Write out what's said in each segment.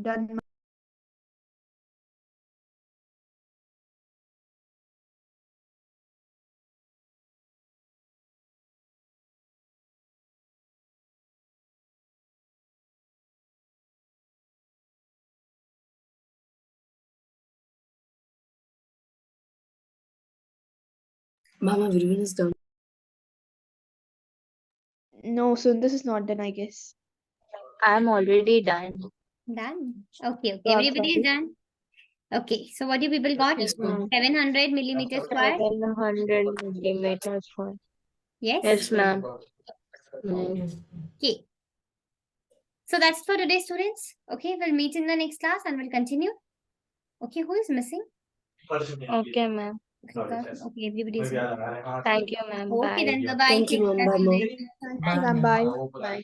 Done. Ma'am, everyone is done. No, Sundar is not done, I guess. I'm already done. Done. Okay. Oh, I'm Everybody is sorry. done. Okay. So what you people got? Yes, ma'am. 700 millimeters square. 700 millimeters square. Yes. Yes, ma'am. Okay. So that's for today, students. Okay. We'll meet in the next class and we'll continue. Okay. Who is missing? Okay, ma'am. Okay. Everybody is done. Thank you, ma'am. Okay. Bye. Then bye bye. Thank you, ma'am. Bye, ma'am. Thank you, ma'am. Bye. Bye.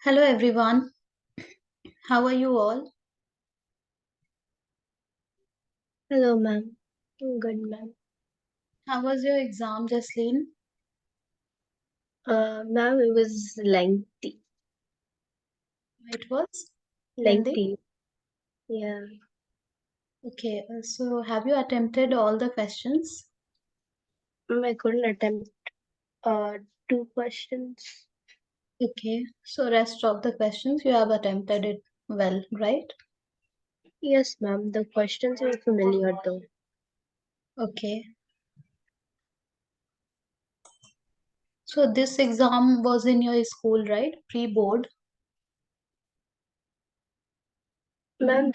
Hello everyone. How are you all? Hello, ma'am. Good, ma'am. How was your exam, Jasleen? Ma'am, it was lengthy. It was lengthy. Lengthy. Yeah. Okay, so have you attempted all the questions? I couldn't attempt 2 questions. Okay, so rest of the questions you have attempted it well, right? Yes, ma'am. The questions were familiar though. Okay. So this exam was in your school, right? Pre-board, Ma'am,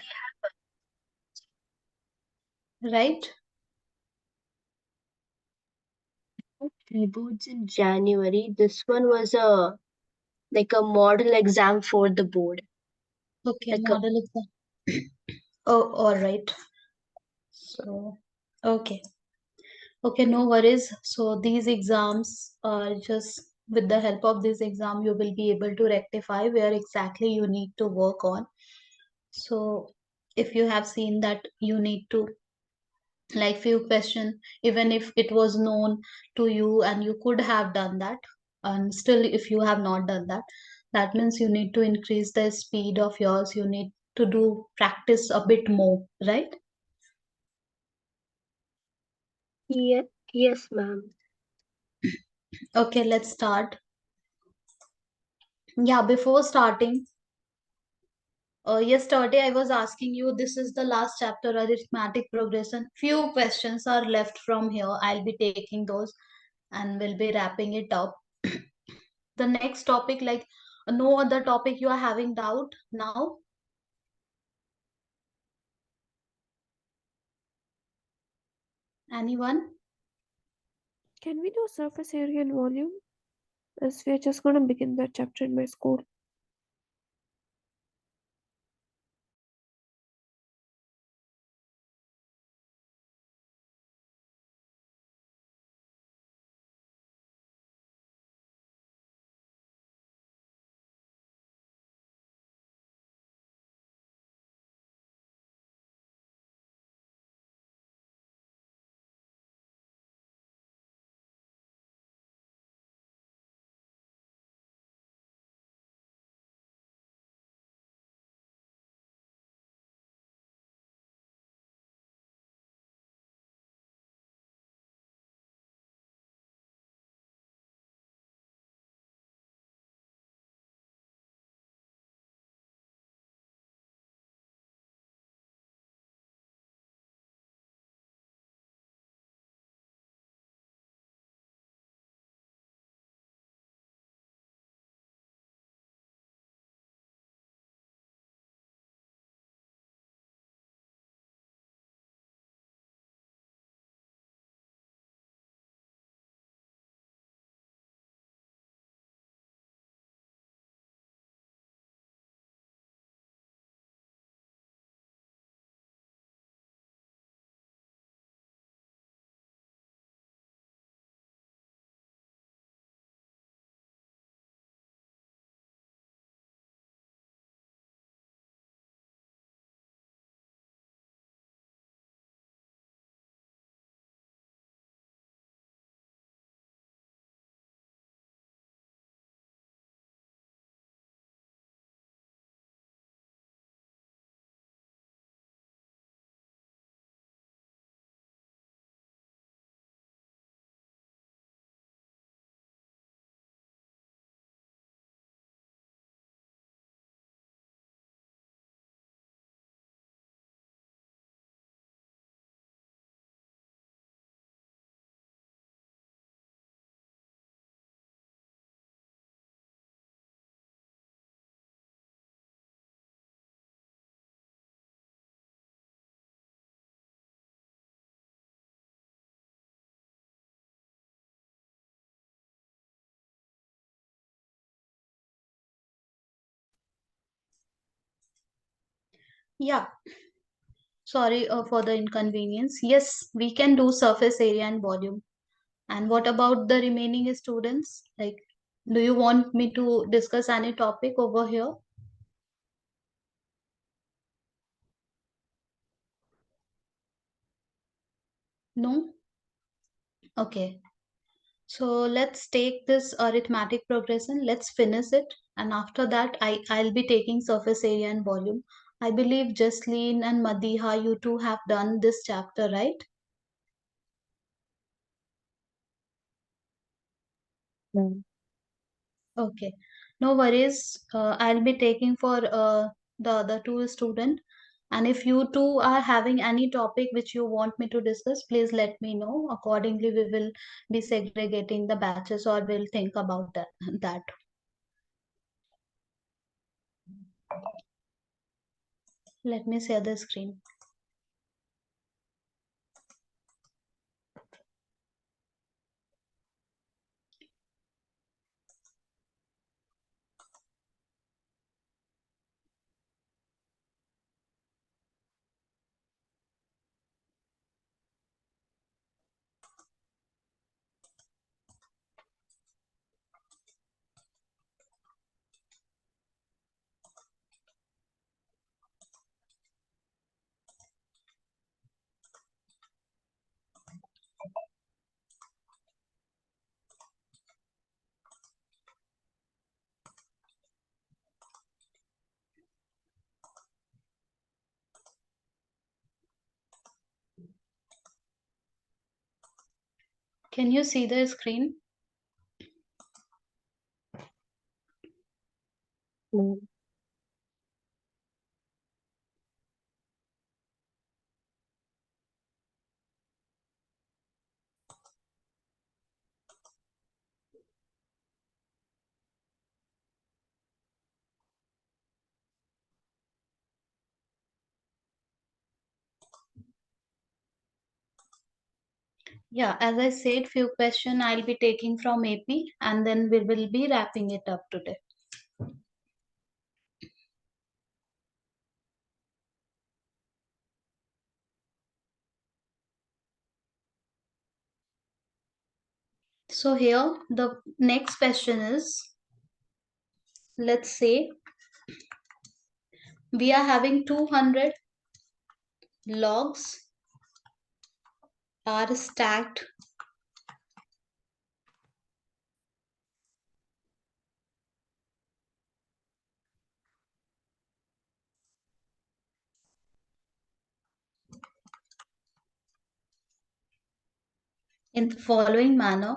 right? pre-boards in January. This one was a like a model exam for the board. Okay, Like a model exam. Oh, all right. So, okay. Okay, no worries. So these exams are just with the help of this exam, you will be able to rectify where exactly you need to work on. So if you have seen that you need to like few question, even if it was known to you and you could have done that, and still if you have not done that, that means you need to increase the speed of yours. You need to do practice a bit more, right? yeah, yes, ma'am. Okay, let's start. Yeah, before starting, yesterday I was asking you, this is the last chapter, arithmetic progression. Few questions are left from here. I'll be taking those and we'll be wrapping it up. The next topic, like no other topic you are having doubt now? Anyone? Can we do surface area and volume? As we're just gonna begin that chapter in my school. Yeah, sorry for the inconvenience. Yes, we can do surface area and volume. And what about the remaining students? Like, do you want me to discuss any topic over here? No? Okay. So let's take this arithmetic progression. Let's finish it. And after that, I'll be taking surface area and volume. I believe Jasleen and Madiha, you two have done this chapter, right? Ma'am. Okay. No worries. I'll be taking for the other two students. And if you two are having any topic which you want me to discuss, please let me know. Accordingly, we will be segregating the batches, or we'll think about that. Let me share the screen. Can you see the screen? No. Yeah, as I said, few question I'll be taking from AP, and then we will be wrapping it up today. So here the next question is, let's say we are having 200 logs are stacked in the following manner.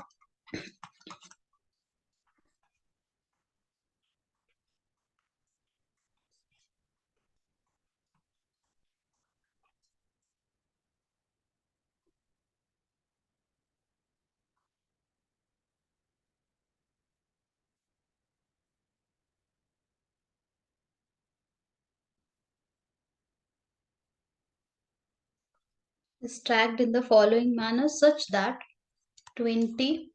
Stacked in the following manner such that 20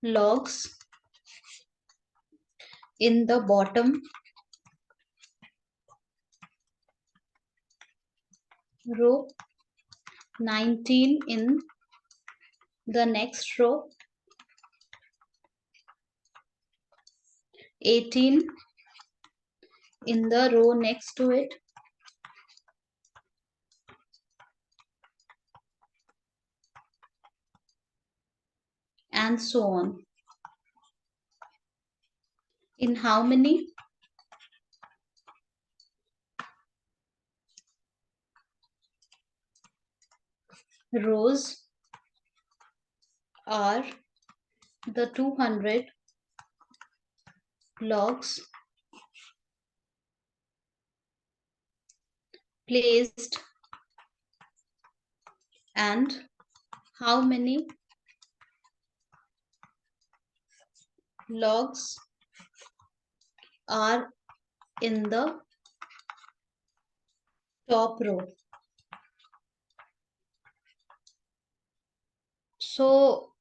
logs in the bottom row, 19 in the next row, 18 in the row next to it, and so on. In how many rows are the 200 logs placed, and how many logs are in the top row. So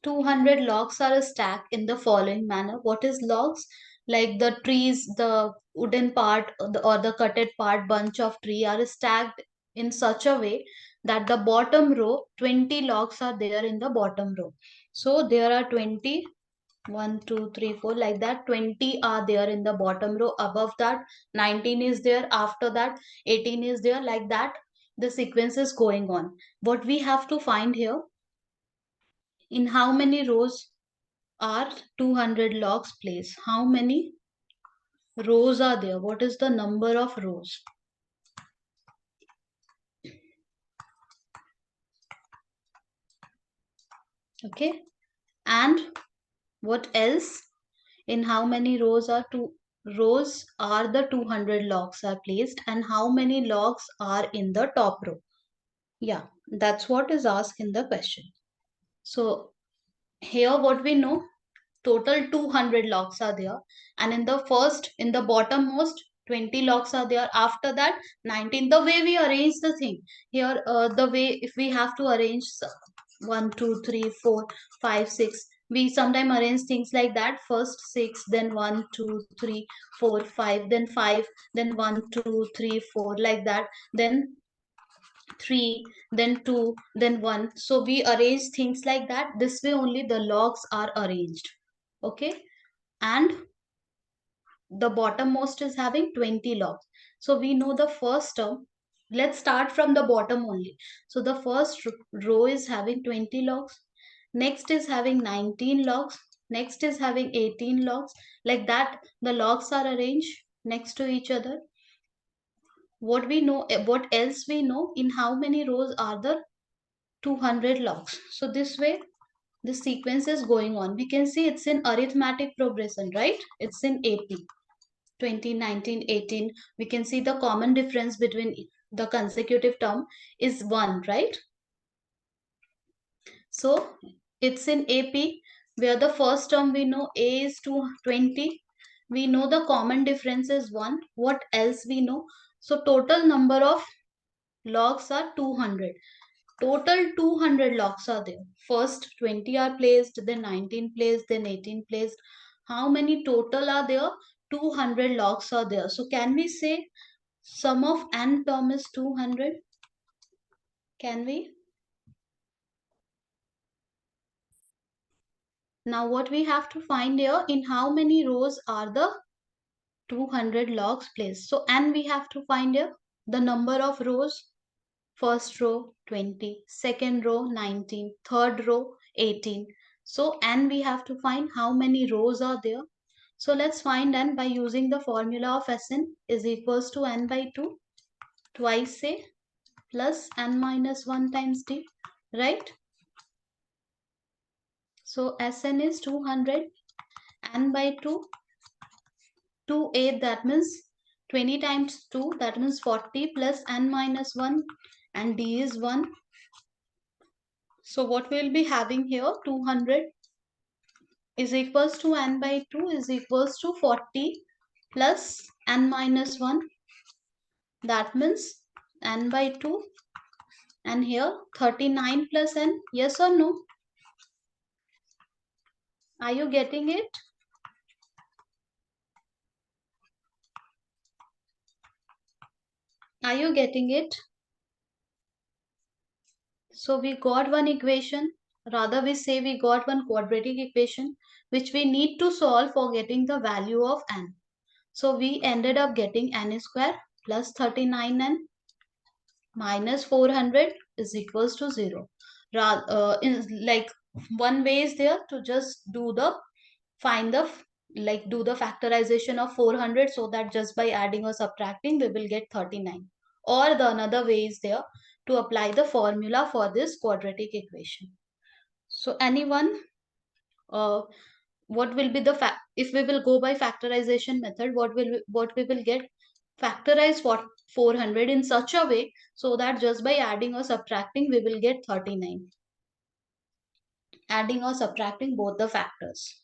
200 logs are stacked in the following manner. What is logs? Like the trees, the wooden part or the cutted part, bunch of tree are stacked in such a way that the bottom row, 20 logs are there in the bottom row. So there are 20, 1, 2, 3, 4, like that. 20 are there in the bottom row. Above that, 19 is there. After that, 18 is there. Like that, the sequence is going on. What we have to find here, in how many rows are 200 logs placed? How many rows are there? What is the number of rows? Okay. And what else? In how many rows are rows are the 200 logs are placed and how many logs are in the top row? Yeah, that's what is asked in the question. So here what we know, total 200 logs are there, and in the bottommost 20 logs are there. After that 19. The way we arrange the thing here, the way if we have to arrange 1 2 3 4 5 6, we sometimes arrange things like that. First 6, then 1 2 3 4 5, then 5, then 1 2 3 4, like that, then 3, then 2, then 1. So we arrange things like that. This way only the logs are arranged. Okay, and the bottommost is having 20 logs. So we know the first term. Let's start from the bottom only. So the first row is having 20 logs. Next is having 19 logs. Next is having 18 logs. Like that, the logs are arranged next to each other. What we know, what else we know, in how many rows are the 200 logs? So this way, this sequence is going on. We can see it's in arithmetic progression, right? It's in AP. 20, 19, 18. We can see the common difference between the consecutive term is 1, right? So it's in AP, where the first term we know A is 20. We know the common difference is 1. What else we know? So total number of logs are 200. Total 200 logs are there. First 20 are placed, then 19 placed, then 18 placed. How many total are there? 200 logs are there. So can we say sum of n term is 200? Can we? Now what we have to find here, in how many rows are the 200 logs placed? So n we have to find here the number of rows. First row 20, second row 19, third row 18. So n we have to find how many rows are there. So let's find n by using the formula of Sn is equals to n by 2 twice a plus n minus 1 times d, right? So Sn is 200, n by 2, 2a, that means 20 times 2, that means 40 plus n minus 1, and d is 1. So what we'll be having here, 200 is equals to n by 2 is equals to 40 plus n minus 1. That means n by 2, and here 39 plus n. Yes or no? Are you getting it? Are you getting it? So we got one equation, rather we say we got one quadratic equation which we need to solve for getting the value of n. So we ended up getting n square plus 39n minus 400 is equals to 0. Like one way is there to just do the do the factorization of 400, so that just by adding or subtracting we will get 39. Or the another way is there to apply the formula for this quadratic equation. So anyone, what will be the if we will go by factorization method, what we will get? Factorize for 400 in such a way so that just by adding or subtracting we will get 39. Adding or subtracting both the factors.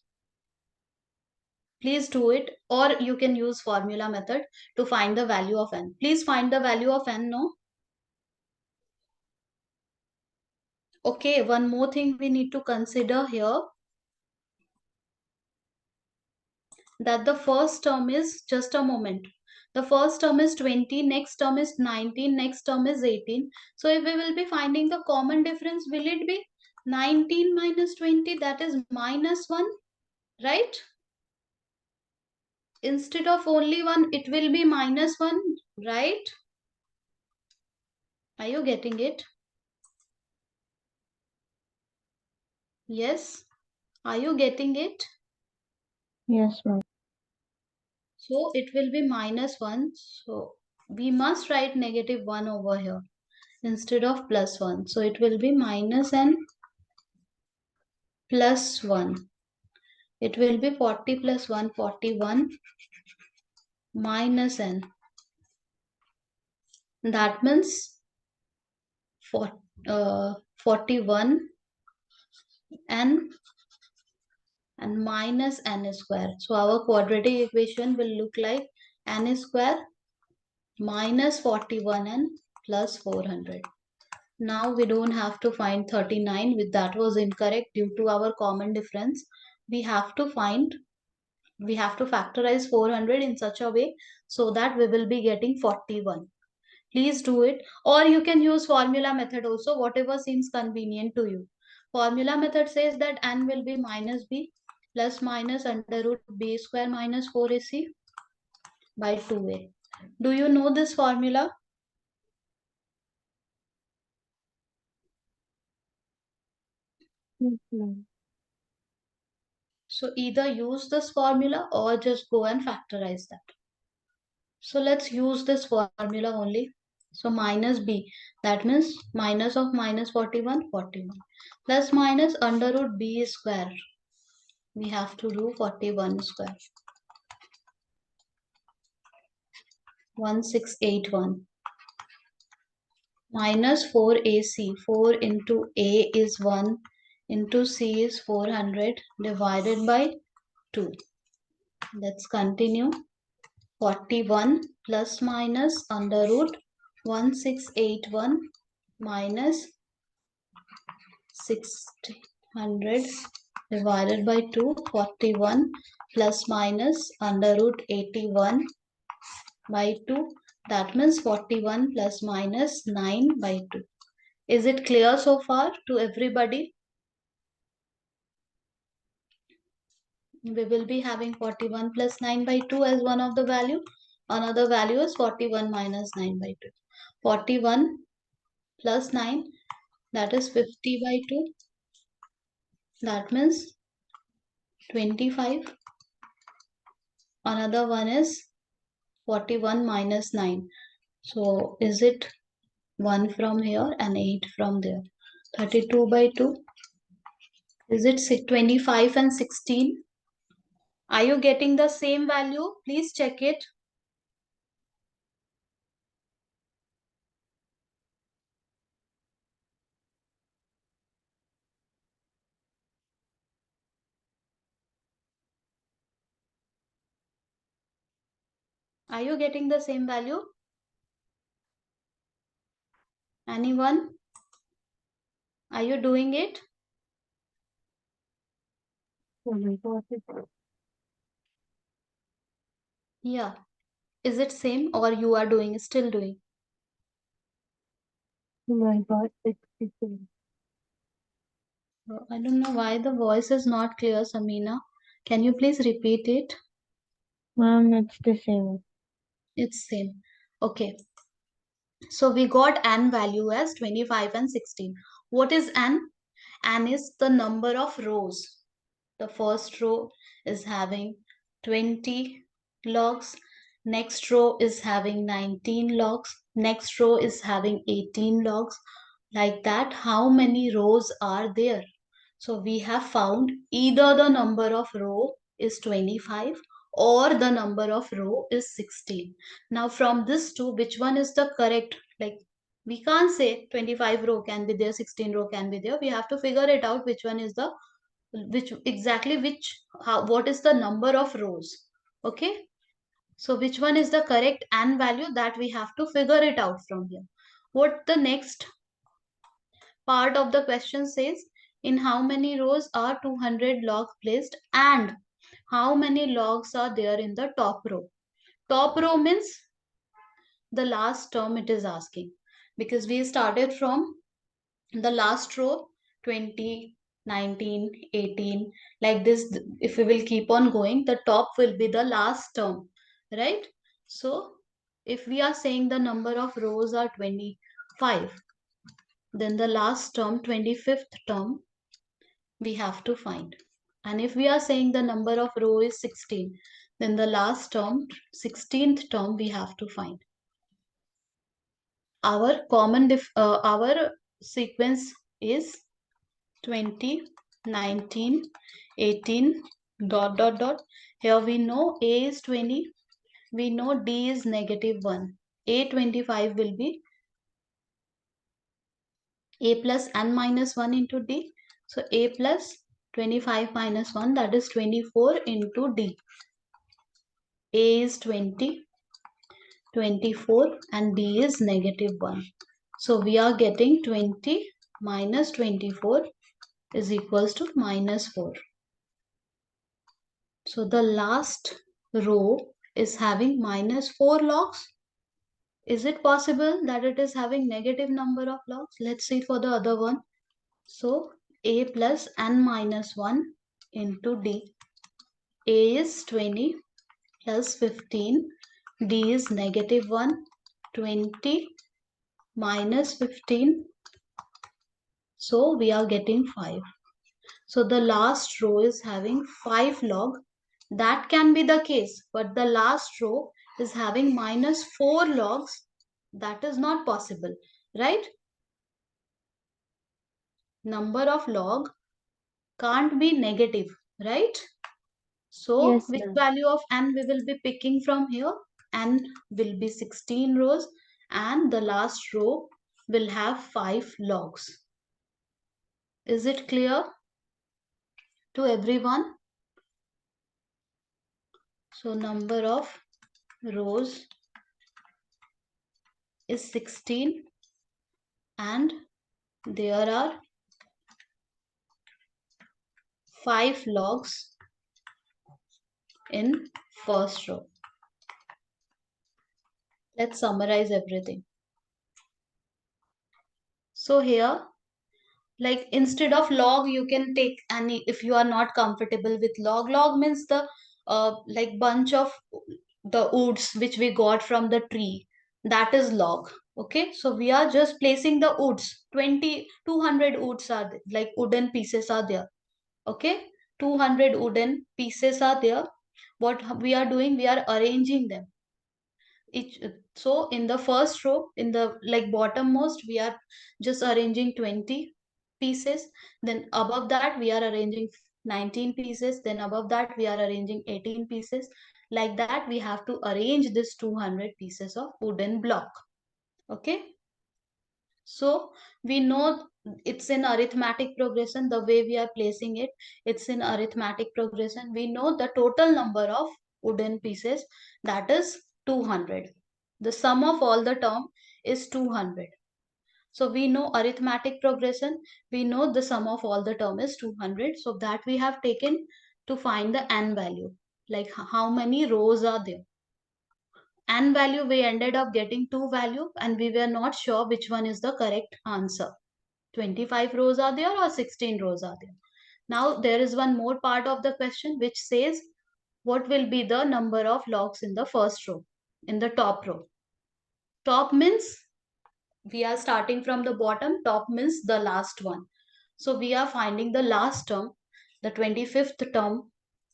Please do it, or you can use formula method to find the value of n. Please find the value of n, no? Okay, one more thing we need to consider here, that the first term is, just a moment, the first term is 20, next term is 19, next term is 18. So if we will be finding the common difference, will it be 19 minus 20, that is minus 1, right? Instead of only 1, it will be minus 1, right? Are you getting it? Yes. Are you getting it? Yes, ma'am. So it will be minus 1. So we must write negative 1 over here instead of plus 1. So it will be minus n plus 1. It will be 40 plus 1, 41. minus n. That means 41 n and minus n square. So our quadratic equation will look like n square minus 41n plus 400. Now we don't have to find 39, with that was incorrect due to our common difference. We have to factorize 400 in such a way so that we will be getting 41. Please do it, or you can use formula method also, whatever seems convenient to you. Formula method says that n will be minus b plus minus under root b square minus 4ac by 2a. Do you know this formula? Yes, ma'am. So either use this formula or just go and factorize that. So let's use this formula only. So minus b, that means minus of minus 41, 41. Plus minus under root b square. We have to do 41 square. 1681. Minus 4ac. 4 into a is 1 into c is 400 divided by 2. Let's continue. 41 plus minus under root 1681 minus 600 divided by 2. 41 plus minus under root 81 by 2. That means 41 plus minus 9 by 2. Is it clear so far to everybody? We will be having 41 plus 9 by 2 as one of the value. Another value is 41 minus 9 by 2. 41 plus 9, that is 50 by 2. That means 25. Another one is 41 minus 9. So is it 1 from here and 8 from there? 32 by 2. Is it 25 and 16? Are you getting the same value? Please check it. Are you getting the same value? Anyone? Are you doing it? Oh my God. Yeah. Is it same or you are doing, still doing? Oh my God. 66. I don't know why the voice is not clear, Samina. Can you please repeat it? Ma'am, it's the same. It's same. Okay. So we got n value as 25 and 16. What is n? N is the number of rows. The first row is having 20 logs. Next row is having 19 logs. Next row is having 18 logs. Like that, how many rows are there? So we have found either the number of row is 25 or the number of row is 16. Now from this two, which one is the correct? Like we can't say 25 row can be there, 16 row can be there. We have to figure it out which one is the what is the number of rows. Okay. So which one is the correct n value, that we have to figure it out from here. What the next part of the question says, in how many rows are 200 logs placed and how many logs are there in the top row. Top row means the last term it is asking, because we started from the last row 20, 19, 18, like this. If we will keep on going, the top will be the last term, right? So if we are saying the number of rows are 25, then the last term, 25th term, we have to find. And if we are saying the number of row is 16, then the last term, 16th term, we have to find. Our our sequence is 20, 19, 18, dot, dot, dot. Here we know A is 20, we know D is -1. A25 will be A plus n minus 1 into D. So A plus 25 minus 1, that is 24 into D. A is 20, 24 and D is -1. So we are getting 20 minus 24 is equals to -4. So the last row is having -4 logs. Is it possible that it is having negative number of logs? Let's see for the other one. So A plus n minus 1 into D. A is 20 plus 15. D is -1. 20 minus 15. So we are getting 5. So the last row is having 5 log. That can be the case, but the last row is having -4 logs. That is not possible, right? Number of log can't be negative, right? So Yes, which ma'am. value of n we will be picking from here? N will be 16 rows and the last row will have 5 logs. Is it clear to everyone? So number of rows is 16 and there are 5 logs in first row. Let's summarize everything. So here, like instead of log, you can take any, if you are not comfortable with log. Log means the like bunch of the woods which we got from the tree. That is log. Okay, so we are just placing the woods. 200 woods are there, like wooden pieces are there. Okay, 200 wooden pieces are there. What we are doing, we are arranging them. So in the first row, in the like bottommost, we are just arranging 20 pieces. Then above that we are arranging 19 pieces. Then above that we are arranging 18 pieces. Like that we have to arrange this 200 pieces of wooden block. Okay, so we know it's in arithmetic progression. The way we are placing it, it's in arithmetic progression. We know the total number of wooden pieces, that is 200. The sum of all the term is 200. So we know arithmetic progression. We know the sum of all the term is 200. So that we have taken to find the n value. Like how many rows are there. N value, we ended up getting 2 value and we were not sure which one is the correct answer. 25 rows are there or 16 rows are there. Now there is one more part of the question which says what will be the number of logs in the first row, in the top row. Top means we are starting from the bottom, top means the last one. So we are finding the last term, the 25th term,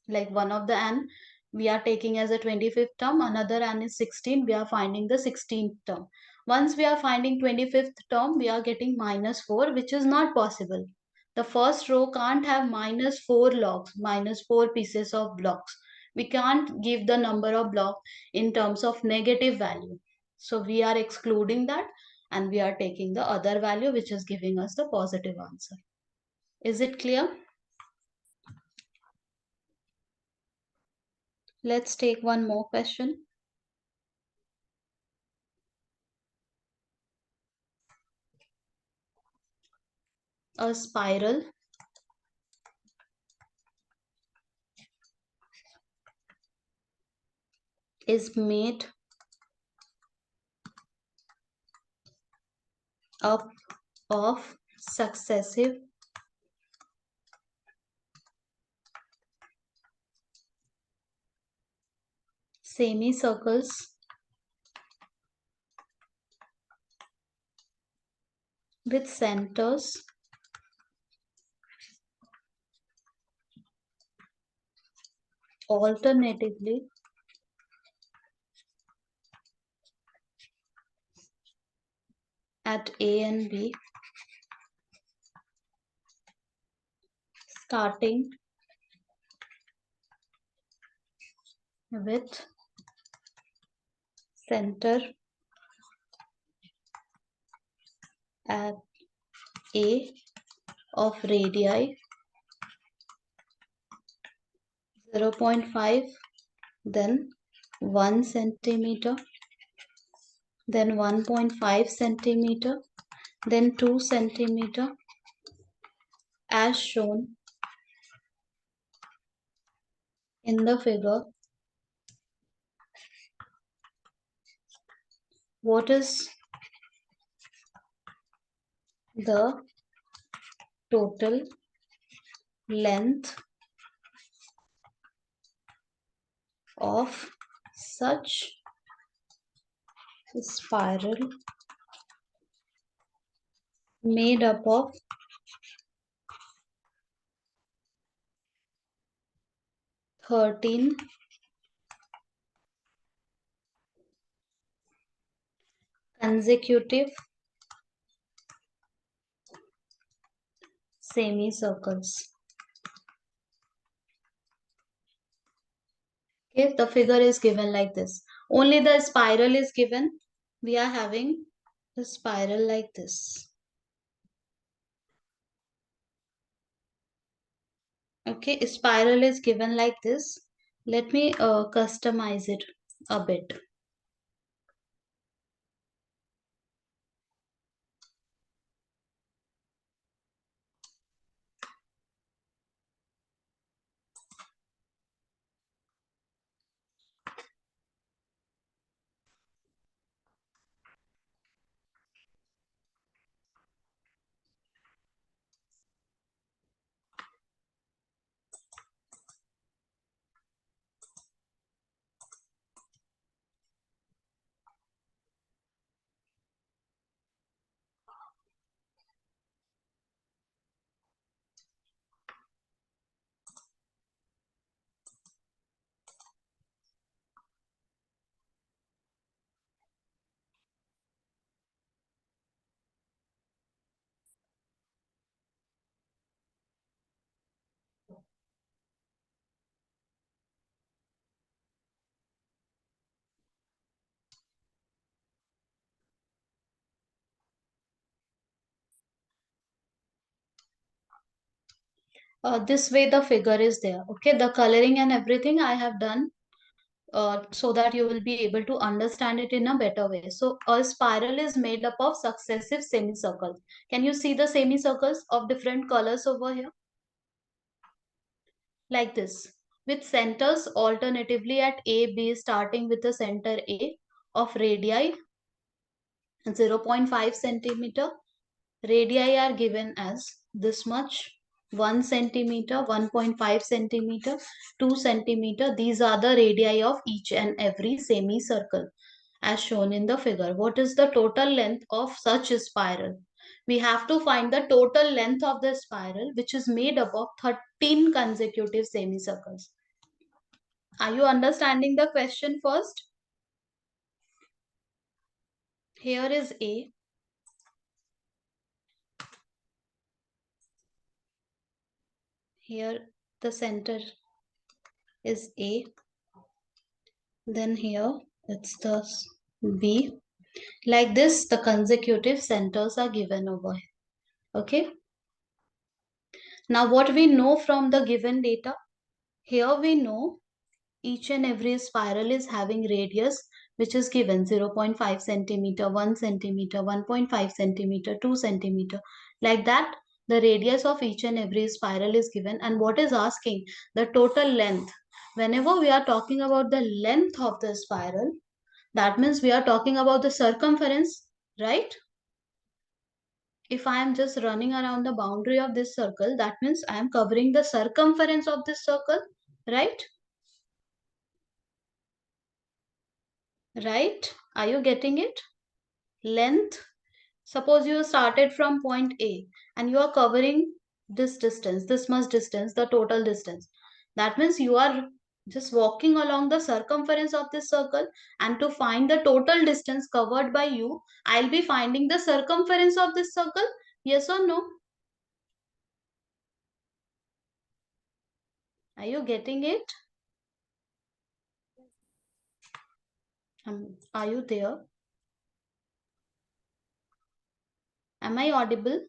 like one of the n we are taking as a 25th term, another n is 16, we are finding the 16th term. Once we are finding 25th term, we are getting -4, which is not possible. The first row can't have -4 logs, -4 pieces of blocks. We can't give the number of block in terms of negative value. So we are excluding that and we are taking the other value which is giving us the positive answer. Is it clear? Let's take one more question. A spiral is made up of successive semicircles with centers alternatively at A and B, starting with center at A of radii 0.5, then 1 centimeter, then 1.5 centimeter, then 2 centimeter, as shown in the figure. What is the total length of such spiral made up of 13 consecutive semicircles? Okay, the figure is given like this. Only the spiral is given. We are having the spiral like this. Okay, spiral is given like this. Let me customize it a bit. This way the figure is there. Okay, the coloring and everything I have done so that you will be able to understand it in a better way. So a spiral is made up of successive semicircles. Can you see the semicircles of different colors over here? Like this, with centers alternatively at A, B, starting with the center A of radii 0.5 centimeter. Radii are given as this much, 1 centimeter, 1.5 centimeter, 2 centimeter. These are the radii of each and every semicircle as shown in the figure. What is the total length of such a spiral? We have to find the total length of the spiral, which is made up of 13 consecutive semicircles. Are you understanding the question first? Here is A. Here the center is A. Then here it's the B. Like this, the consecutive centers are given over here. Okay. Now what we know from the given data? Here we know each and every spiral is having radius which is given 0.5 centimeter, 1 centimeter, 1.5 centimeter, 2 centimeter. Like that, the radius of each and every spiral is given. And what is asking? The total length. Whenever we are talking about the length of the spiral, that means we are talking about the circumference, right? If I am just running around the boundary of this circle, that means I am covering the circumference of this circle, right? Right? Are you getting it? Length. Suppose you started from point A and you are covering this distance, this much distance, the total distance. That means you are just walking along the circumference of this circle, and to find the total distance covered by you, I'll be finding the circumference of this circle. Yes or no? Are you getting it? Are you there? Am I audible?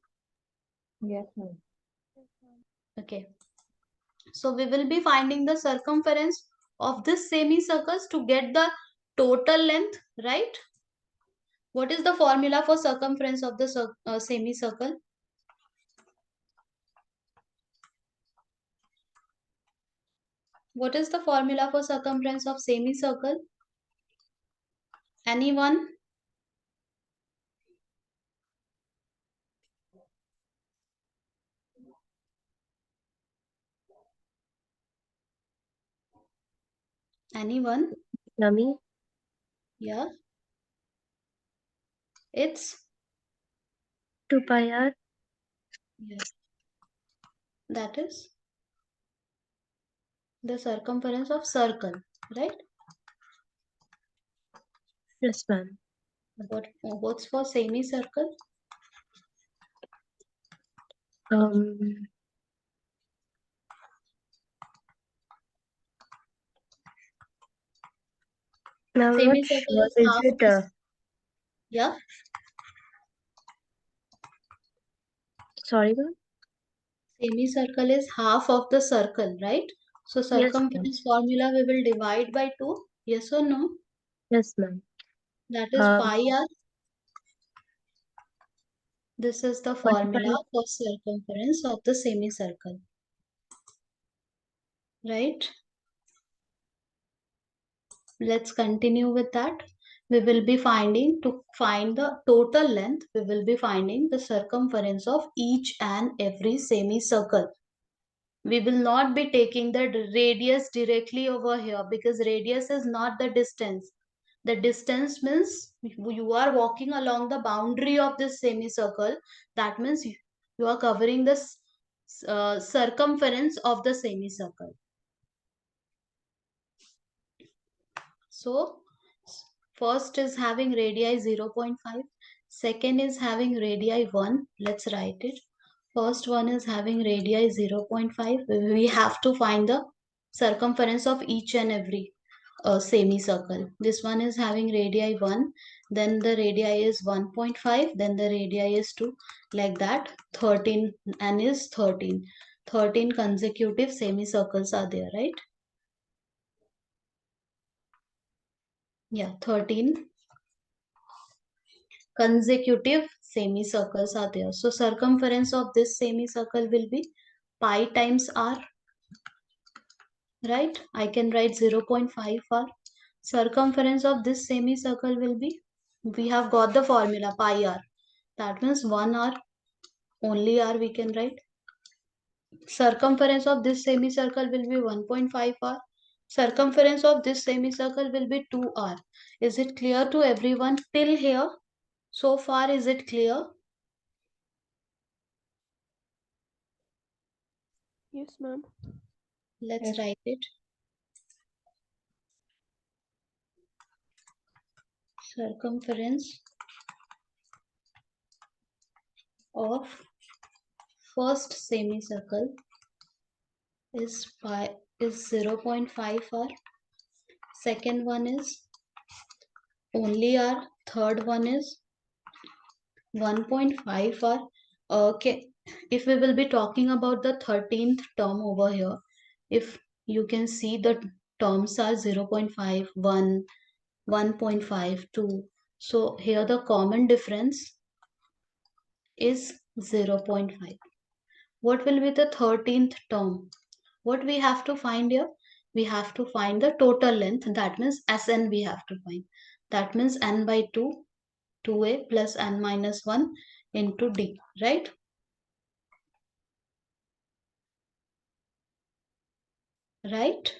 Yes, ma'am. Okay. So we will be finding the circumference of this semicircles to get the total length, right? What is the formula for circumference of the semicircle? What is the formula for circumference of semicircle? Anyone? Anyone? Nami, Yeah. It's 2 pi r. yeah. That is the circumference of circle, right? Yes, ma'am. What's for semicircle? Um, I'm not Semicircle sure. is Is half it the yeah. sorry, ma'am? Semicircle is half of the circle, right? So Yes, ma'am. circumference formula we will divide by 2. Yes or no? Yes, ma'am. That is Um, pi r. This is the what formula if for circumference of the semicircle, right? Let's continue with that. We will be finding, to find the total length, we will be finding the circumference of each and every semicircle. We will not be taking the radius directly over here because radius is not the distance. The distance means you are walking along the boundary of this semicircle. That means you are covering the circumference of the semicircle. So first is having radii 0.5. Second is having radii 1. Let's write it. First one is having radii 0.5. We have to find the circumference of each and every semicircle. This one is having radii 1. Then the radii is 1.5. Then the radii is 2. Like that. 13 and is 13. 13 consecutive semicircles are there, right? Yeah, 13 consecutive semicircles are there. So circumference of this semicircle will be pi times r, right? I can write 0.5 r. Circumference of this semicircle will be, we have got the formula pi r. That means 1 r, only r we can write. Circumference of this semicircle will be 1.5 r. Circumference of this semicircle will be 2 r. Is it clear to everyone till here? So far, is it clear? Yes, ma'am. Let's Yes. write it. Circumference of first semicircle is 0.5 r. Second one is only r. Third one is 1.5 r. Okay, if we will be talking about the 13th term over here, if you can see the terms are 0.5, 1, 1.5, 2. So here the common difference is 0.5. What will be the 13th term? What we have to find here? We have to find the total length. That means Sn we have to find. That means n by 2, 2a plus n minus 1 into d, right? Right?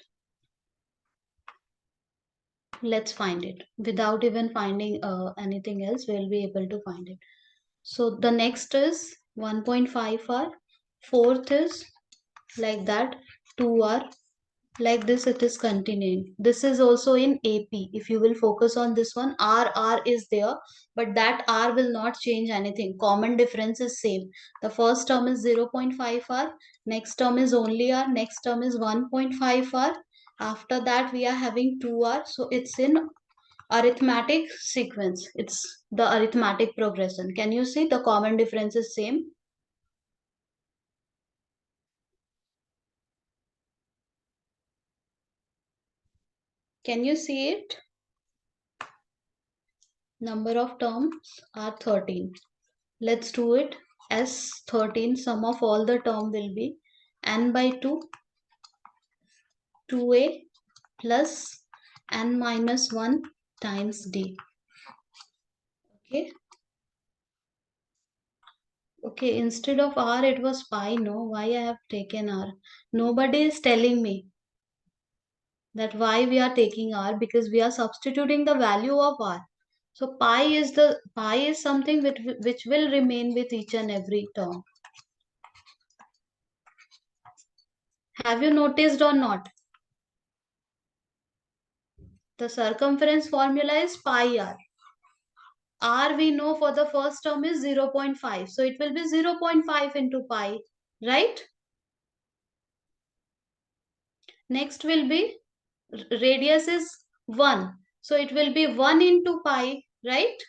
Let's find it. Without even finding anything else, we'll be able to find it. So the next is 1.5 r. Fourth is like that 2 r. Like this it is continuing. This is also in AP. If you will focus on this one, r is there, but that r will not change anything. Common difference is same. The first term is 0.5 r, next term is only r, next term is 1.5 r. After that we are having 2 r, so it's in arithmetic sequence. It's the arithmetic progression. Can you see the common difference is same? Can you see it? Number of terms are 13. Let's do it. S13, sum of all the term will be n by 2, 2a plus n minus 1 times d. Okay. Okay, instead of r, it was pi. No, why I have taken r? Nobody is telling me that why we are taking r, because we are substituting the value of r. So pi is something which will remain with each and every term. Have you noticed or not? The circumference formula is pi r. R we know for the first term is 0.5. So it will be 0.5 into pi, right? Next will be radius is 1. So it will be 1 into pi, right?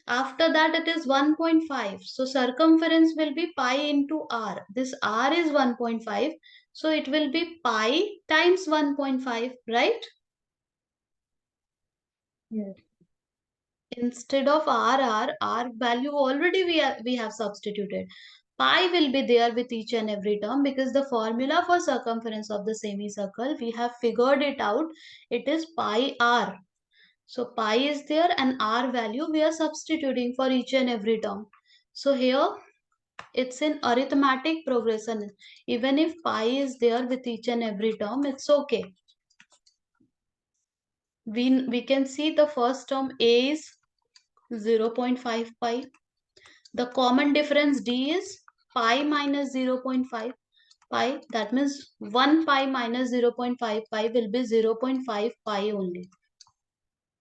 After that it is 1.5. So circumference will be pi into r. This r is 1.5. So it will be pi times 1.5, right? Yes. Instead of r value already we have substituted. Pi will be there with each and every term because the formula for circumference of the semicircle, we have figured it out. It is pi r. So pi is there and r value we are substituting for each and every term. So here it's in arithmetic progression. Even if pi is there with each and every term, it's okay. We can see the first term a is 0.5 pi. The common difference d is pi minus 0.5 pi. That means 1 pi minus 0.5 pi will be 0.5 pi only.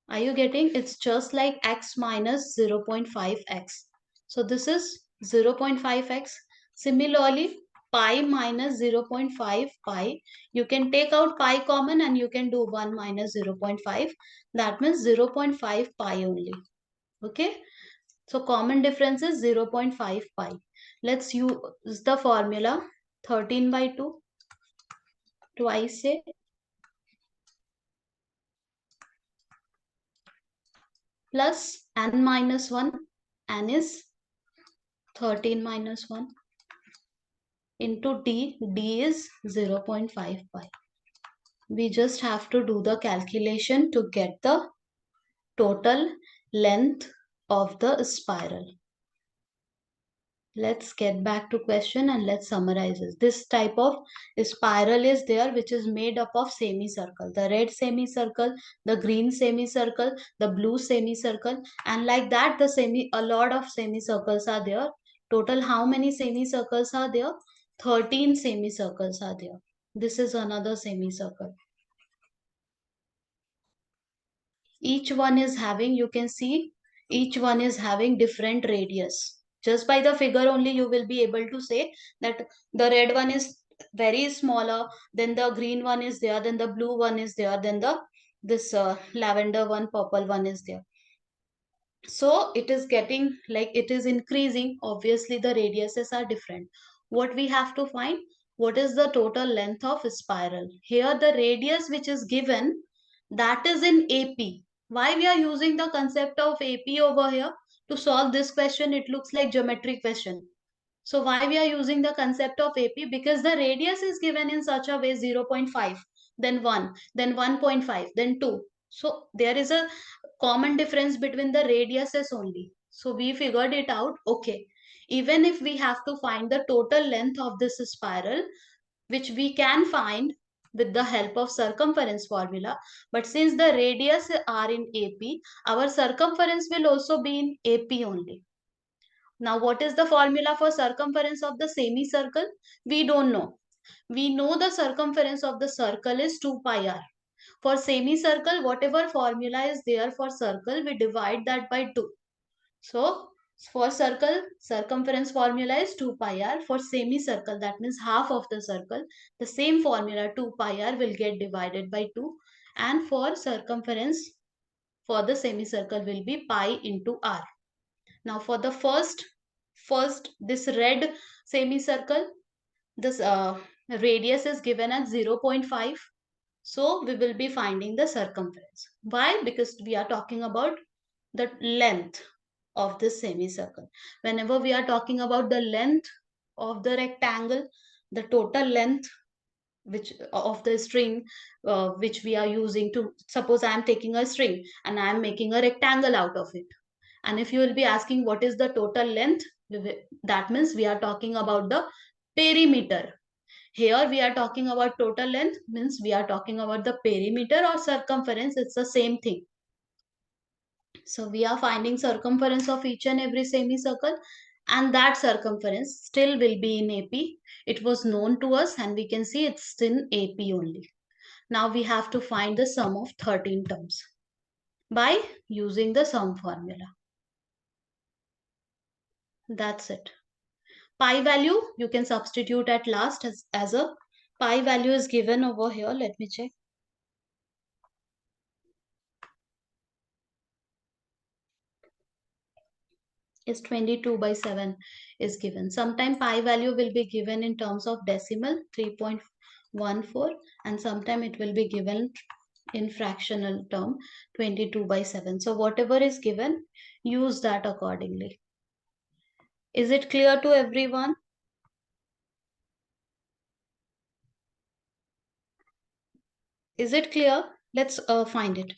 Are you getting? It's just like x minus 0.5 x. So this is 0.5 x. Similarly, pi minus 0.5 pi. You can take out pi common and you can do 1 minus 0.5. That means 0.5 pi only. Okay. So common difference is 0.5 pi. Let's use the formula 13 by 2 twice a plus n minus 1. N is 13 minus 1 into d. D is 0.5 pi. We just have to do the calculation to get the total length of the spiral. Let's get back to question and let's summarize this. This type of spiral is there which is made up of semicircle. The red semicircle, the green semicircle, the blue semicircle, and like that a lot of semicircles are there. Total how many semicircles are there? 13 semicircles are there. This is another semicircle. Each one is having, you can see, each one is having different radius. Just by the figure only you will be able to say that the red one is very smaller, then the green one is there, then the blue one is there, then this lavender one, purple one is there. So it is getting like it is increasing. Obviously the radiuses are different. What we have to find, what is the total length of a spiral? Here the radius which is given, that is in AP. Why we are using the concept of AP over here? To solve this question, it looks like geometry question. So why we are using the concept of AP? Because the radius is given in such a way 0.5, then 1, then 1.5, then 2. So there is a common difference between the radiuses only. So we figured it out. Okay, even if we have to find the total length of this spiral, which we can find with the help of circumference formula, but since the radius are in AP, our circumference will also be in AP only. Now, what is the formula for circumference of the semicircle? We don't know. We know the circumference of the circle is 2 pi r. For semicircle, whatever formula is there for circle, we divide that by 2. So, for circle, circumference formula is 2 pi r. For semicircle, that means half of the circle, the same formula 2 pi r will get divided by 2. and for circumference for the semicircle will be pi into r. Now for the first this red semicircle, this radius is given as 0.5. So we will be finding the circumference. Why? Because we are talking about the length of this semicircle. Whenever we are talking about the length of the rectangle, the total length which of the string which we are using to, suppose I am taking a string and I am making a rectangle out of it. And if you will be asking what is the total length, that means we are talking about the perimeter. Here we are talking about total length, means we are talking about the perimeter or circumference. It's the same thing. So we are finding circumference of each and every semicircle, and that circumference still will be in AP. It was known to us and we can see it's in AP only. Now we have to find the sum of 13 terms by using the sum formula. That's it. Pi value you can substitute at last as a pi value is given over here. Let me check. Is 22/7 is given. Sometime pi value will be given in terms of decimal 3.14, and sometime it will be given in fractional term 22/7. So whatever is given, use that accordingly. Is it clear to everyone? Is it clear? Let's find it.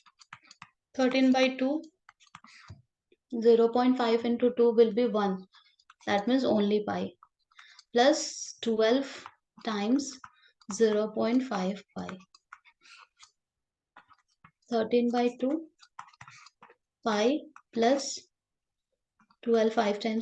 13/2, 0.5 into 2 will be 1. That means only pi. Plus 12 times 0.5 pi. 13/2 pi plus 12, 5 times